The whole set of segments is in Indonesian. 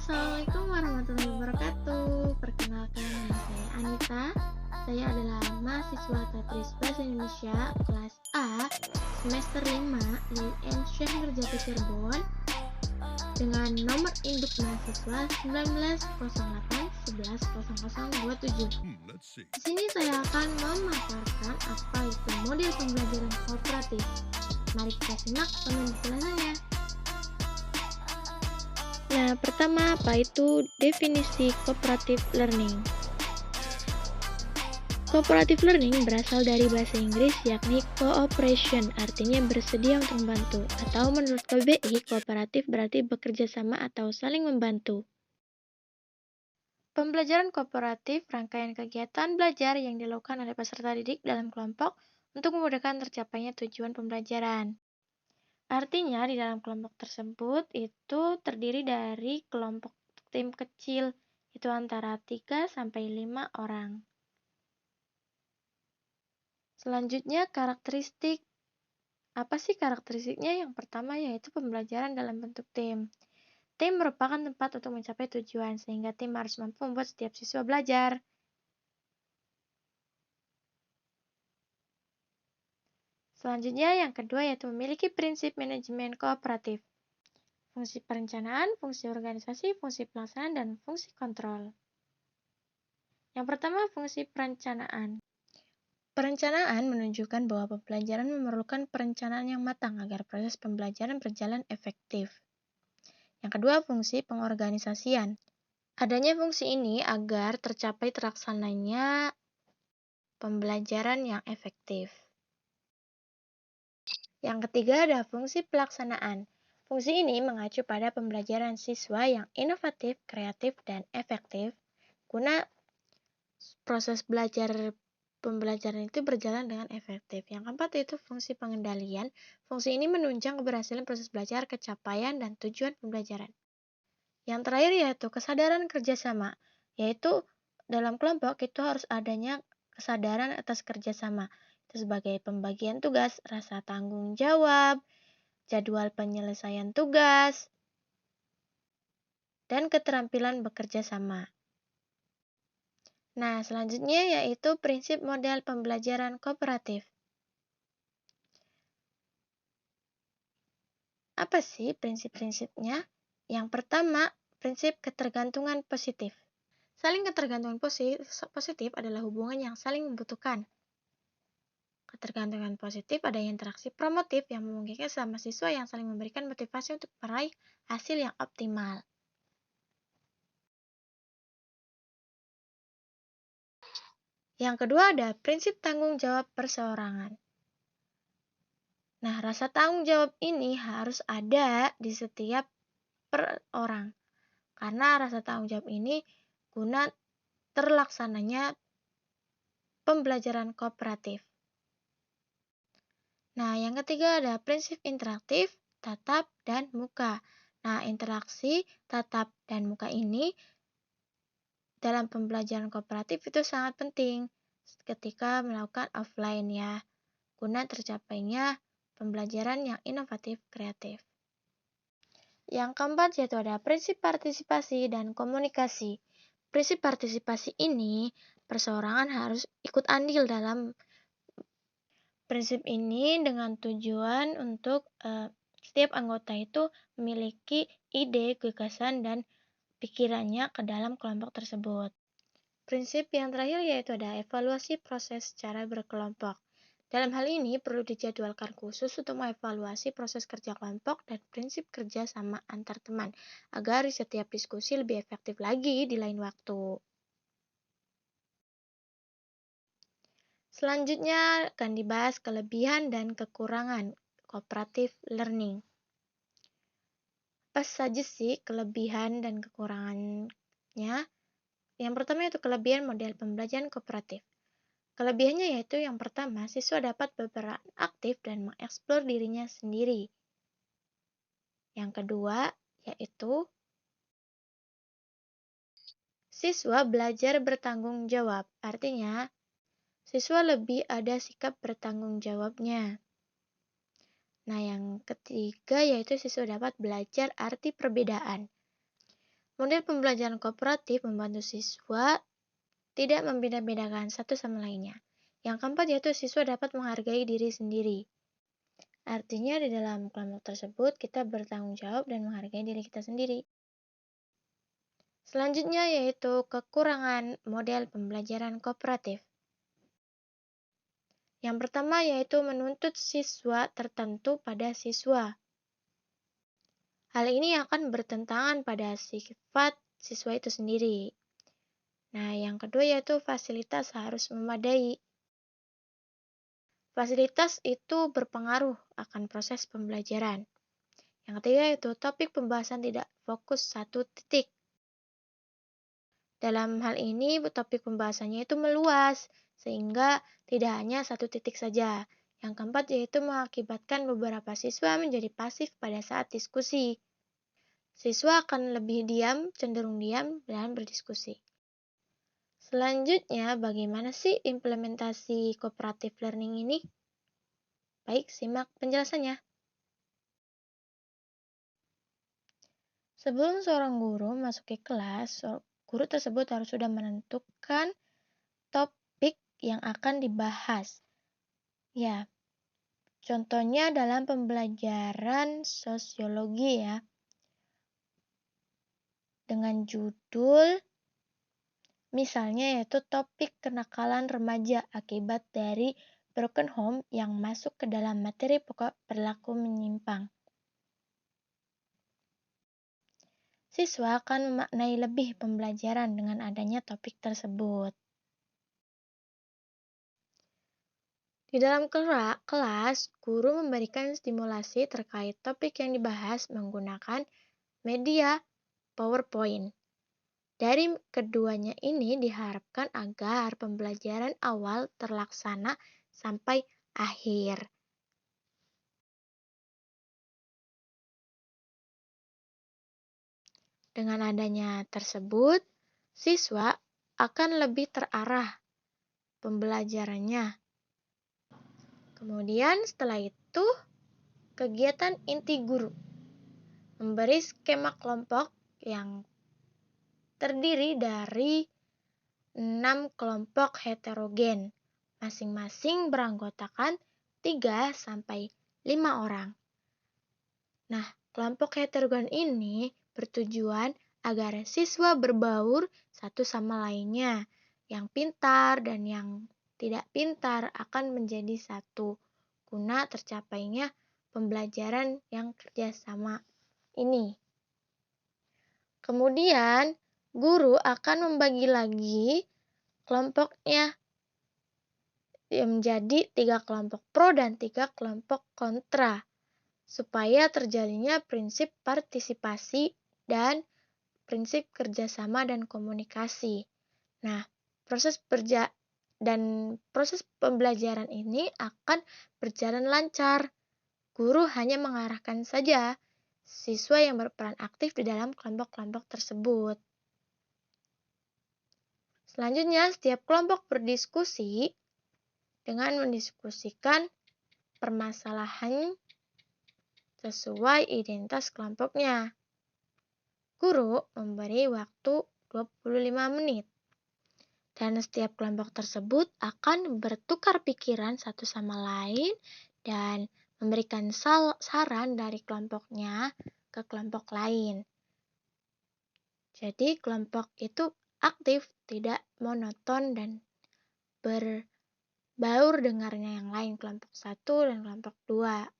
Assalamualaikum warahmatullahi wabarakatuh. Perkenalkan, nama saya Anita. Saya adalah mahasiswa Tetris Bahasa Indonesia kelas A semester 5 IAIN Syekh Nurjati Cirebon dengan nomor induk mahasiswa 1908110027. Di sini saya akan memaparkan apa itu model pembelajaran kooperatif. Mari kita simak penjelasannya. Nah, pertama apa itu definisi cooperative learning? Cooperative learning berasal dari bahasa Inggris yakni cooperation, artinya bersedia untuk membantu. Atau menurut KBBI, kooperatif berarti bekerja sama atau saling membantu. Pembelajaran kooperatif, rangkaian kegiatan belajar yang dilakukan oleh peserta didik dalam kelompok untuk memudahkan tercapainya tujuan pembelajaran. Artinya, di dalam kelompok tersebut itu terdiri dari kelompok tim kecil, itu antara 3-5 orang. Selanjutnya, karakteristik. Apa sih karakteristiknya? Yang pertama yaitu pembelajaran dalam bentuk tim. Tim merupakan tempat untuk mencapai tujuan, sehingga tim harus mampu membuat setiap siswa belajar. Selanjutnya, yang kedua yaitu memiliki prinsip manajemen kooperatif. Fungsi perencanaan, fungsi organisasi, fungsi pelaksanaan, dan fungsi kontrol. Yang pertama, fungsi perencanaan. Perencanaan menunjukkan bahwa pembelajaran memerlukan perencanaan yang matang agar proses pembelajaran berjalan efektif. Yang kedua, fungsi pengorganisasian. Adanya fungsi ini agar terlaksananya pembelajaran yang efektif. Yang ketiga ada fungsi pelaksanaan. Fungsi ini mengacu pada pembelajaran siswa yang inovatif, kreatif, dan efektif guna proses pembelajaran itu berjalan dengan efektif. Yang keempat yaitu fungsi pengendalian. Fungsi ini menunjang keberhasilan proses belajar, capaian, dan tujuan pembelajaran. Yang terakhir yaitu kesadaran kerjasama, yaitu dalam kelompok itu harus adanya kesadaran atas kerjasama. Itu sebagai pembagian tugas, rasa tanggung jawab, jadwal penyelesaian tugas, dan keterampilan bekerja sama. Nah, selanjutnya yaitu prinsip model pembelajaran kooperatif. Apa sih prinsip-prinsipnya? Yang pertama, prinsip ketergantungan positif. Saling ketergantungan positif adalah hubungan yang saling membutuhkan. Ketergantungan positif adanya interaksi promotif yang memungkinkan sama siswa yang saling memberikan motivasi untuk meraih hasil yang optimal. Yang kedua ada prinsip tanggung jawab perseorangan. Nah, rasa tanggung jawab ini harus ada di setiap orang. Karena rasa tanggung jawab ini guna terlaksananya pembelajaran kooperatif. Nah, yang ketiga ada prinsip interaktif, tatap, dan muka. Nah, interaksi, tatap, dan muka ini dalam pembelajaran kooperatif itu sangat penting ketika melakukan offline ya, guna tercapainya pembelajaran yang inovatif kreatif. Yang keempat yaitu ada prinsip partisipasi dan komunikasi. Prinsip partisipasi ini, perseorangan harus ikut andil dalam prinsip ini dengan tujuan untuk setiap anggota itu memiliki ide, gagasan, dan pikirannya ke dalam kelompok tersebut. Prinsip yang terakhir yaitu ada evaluasi proses secara berkelompok. Dalam hal ini perlu dijadwalkan khusus untuk mengevaluasi proses kerja kelompok dan prinsip kerja sama antar teman, agar setiap diskusi lebih efektif lagi di lain waktu. Selanjutnya akan dibahas kelebihan dan kekurangan cooperative learning. Apa saja sih kelebihan dan kekurangannya? Yang pertama yaitu kelebihan model pembelajaran kooperatif. Kelebihannya yaitu yang pertama, siswa dapat berperan aktif dan mengeksplor dirinya sendiri. Yang kedua yaitu siswa belajar bertanggung jawab. Artinya, siswa lebih ada sikap bertanggung jawabnya. Nah, yang ketiga yaitu siswa dapat belajar arti perbedaan. Model pembelajaran kooperatif membantu siswa tidak membeda-bedakan satu sama lainnya. Yang keempat yaitu siswa dapat menghargai diri sendiri. Artinya di dalam kelompok tersebut kita bertanggung jawab dan menghargai diri kita sendiri. Selanjutnya yaitu kekurangan model pembelajaran kooperatif. Yang pertama yaitu menuntut siswa tertentu pada siswa. Hal ini akan bertentangan pada sifat siswa itu sendiri. Nah, yang kedua yaitu fasilitas harus memadai. Fasilitas itu berpengaruh akan proses pembelajaran. Yang ketiga yaitu topik pembahasan tidak fokus satu titik. Dalam hal ini, topik pembahasannya itu meluas, sehingga tidak hanya satu titik saja. Yang keempat yaitu mengakibatkan beberapa siswa menjadi pasif pada saat diskusi. Siswa akan lebih diam, cenderung diam, dan berdiskusi. Selanjutnya, bagaimana sih implementasi cooperative learning ini? Baik, simak penjelasannya. Sebelum seorang guru masuk ke kelas, guru tersebut harus sudah menentukan topik yang akan dibahas. Ya, contohnya dalam pembelajaran sosiologi ya. Dengan judul misalnya yaitu topik kenakalan remaja akibat dari broken home yang masuk ke dalam materi pokok perilaku menyimpang. Siswa akan memaknai lebih pembelajaran dengan adanya topik tersebut. Di dalam kelas, guru memberikan stimulasi terkait topik yang dibahas menggunakan media PowerPoint. Dari keduanya ini diharapkan agar pembelajaran awal terlaksana sampai akhir. Dengan adanya tersebut, siswa akan lebih terarah pembelajarannya. Kemudian setelah itu, kegiatan inti guru memberi skema kelompok yang terdiri dari 6 kelompok heterogen, masing-masing beranggotakan 3-5 orang. Nah, kelompok heterogen ini bertujuan agar siswa berbaur satu sama lainnya. Yang pintar dan yang tidak pintar akan menjadi satu, guna tercapainya pembelajaran yang kerjasama ini. Kemudian, guru akan membagi lagi kelompoknya menjadi 3 kelompok pro dan 3 kelompok kontra, supaya terjalinnya prinsip partisipasi dan prinsip kerjasama dan komunikasi. Nah, proses pembelajaran ini akan berjalan lancar. Guru hanya mengarahkan saja siswa yang berperan aktif di dalam kelompok-kelompok tersebut. Selanjutnya, setiap kelompok berdiskusi dengan mendiskusikan permasalahan sesuai identitas kelompoknya. Guru memberi waktu 25 menit. Dan setiap kelompok tersebut akan bertukar pikiran satu sama lain dan memberikan saran dari kelompoknya ke kelompok lain. Jadi kelompok itu aktif, tidak monoton dan berbaur dengarnya yang lain, kelompok 1 dan kelompok 2.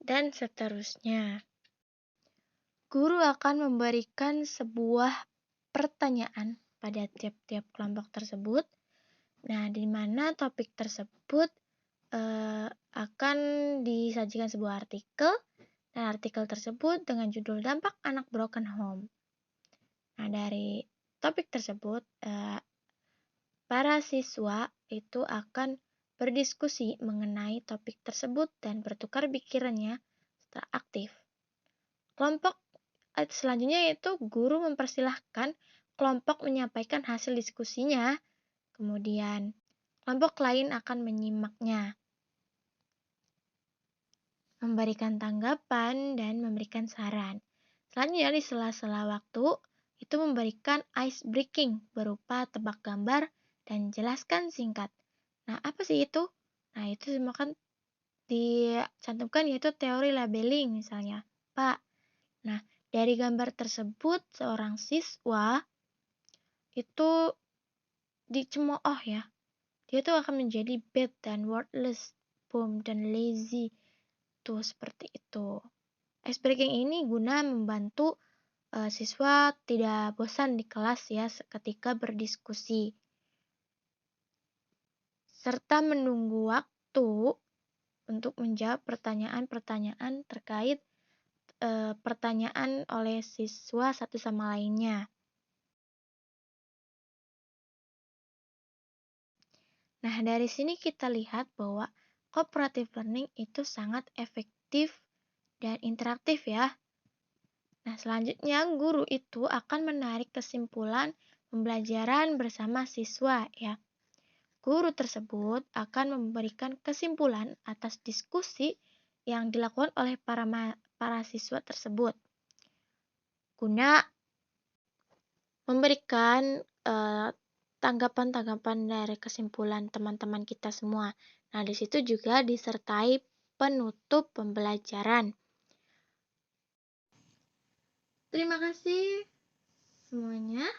Dan seterusnya. Guru akan memberikan sebuah pertanyaan pada tiap-tiap kelompok tersebut. Nah, di mana topik tersebut akan disajikan sebuah artikel, dan artikel tersebut dengan judul Dampak Anak Broken Home. Nah, dari topik tersebut, para siswa itu akan berdiskusi mengenai topik tersebut dan bertukar pikirannya setelah aktif. Kelompok selanjutnya yaitu guru mempersilahkan kelompok menyampaikan hasil diskusinya, kemudian kelompok lain akan menyimaknya, memberikan tanggapan dan memberikan saran. Selanjutnya di sela-sela waktu itu memberikan ice breaking berupa tebak gambar dan jelaskan singkat. Nah, apa sih itu? Nah, itu semua kan dicantumkan yaitu teori labeling misalnya. Pak, nah dari gambar tersebut seorang siswa itu dicemooh ya. Dia tuh akan menjadi bad dan worthless, boom dan lazy. Tuh seperti itu. Ice breaking ini guna membantu siswa tidak bosan di kelas ya ketika berdiskusi. Serta menunggu waktu untuk menjawab pertanyaan-pertanyaan terkait pertanyaan oleh siswa satu sama lainnya. Nah, dari sini kita lihat bahwa cooperative learning itu sangat efektif dan interaktif ya. Nah, selanjutnya guru itu akan menarik kesimpulan pembelajaran bersama siswa ya. Guru tersebut akan memberikan kesimpulan atas diskusi yang dilakukan oleh para siswa tersebut. Guna memberikan tanggapan-tanggapan dari kesimpulan teman-teman kita semua. Nah, di situ juga disertai penutup pembelajaran. Terima kasih semuanya.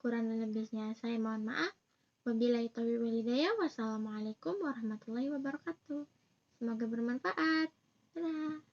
Kurang dan lebihnya saya mohon maaf. Wabillahi taufiq wal hidayah. Wassalamualaikum warahmatullahi wabarakatuh. Semoga bermanfaat. Dadah.